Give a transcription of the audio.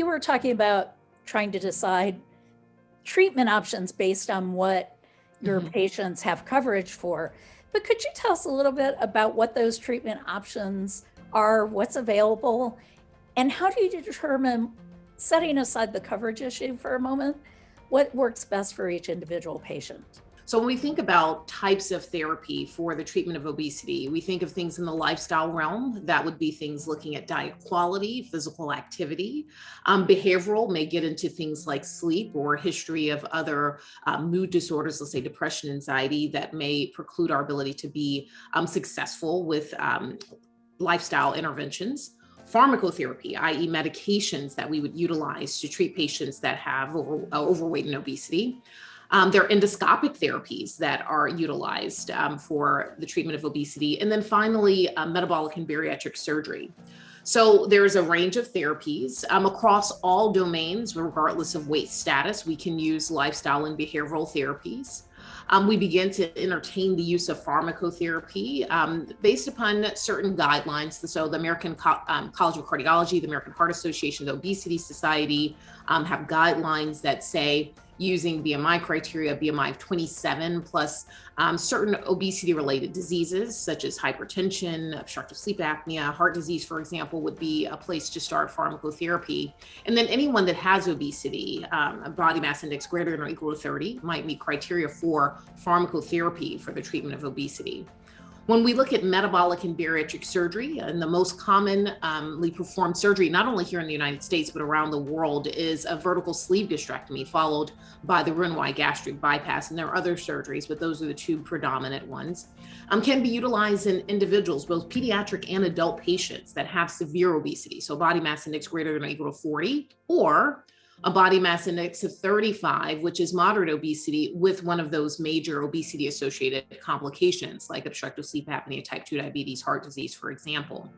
were talking about trying to decide treatment options based on what your patients have coverage for. But could you tell us a little bit about what those treatment options are, what's available, and how do you determine, setting aside the coverage issue for a moment, what works best for each individual patient? So when we think about types of therapy for the treatment of obesity, we think of things in the lifestyle realm. That would be things looking at diet quality, physical activity. Behavioral may get into things like sleep or history of other mood disorders, let's say depression, anxiety, that may preclude our ability to be successful with lifestyle interventions. Pharmacotherapy, i.e. medications that we would utilize to treat patients that have overweight and obesity. There are endoscopic therapies that are utilized for the treatment of obesity. And then finally, metabolic and bariatric surgery. So there's a range of therapies across all domains, regardless of weight status. We can use lifestyle and behavioral therapies. We begin to entertain the use of pharmacotherapy based upon certain guidelines. So the American College of Cardiology, the American Heart Association, the Obesity Society have guidelines that say using BMI criteria, BMI of 27 plus certain obesity-related diseases such as hypertension, obstructive sleep apnea, heart disease, for example, would be a place to start pharmacotherapy. And then anyone that has obesity, a body mass index greater than or equal to 30, might meet criteria for pharmacotherapy for the treatment of obesity. When we look at metabolic and bariatric surgery, and the most commonly performed surgery, not only here in the United States, but around the world, is a vertical sleeve gastrectomy, followed by the Roux-en-Y gastric bypass. And there are other surgeries, but those are the two predominant ones. Can be utilized in individuals, both pediatric and adult patients that have severe obesity. So body mass index greater than or equal to 40, or a body mass index of 35, which is moderate obesity with one of those major obesity associated complications like obstructive sleep apnea, type 2 diabetes, heart disease, for example.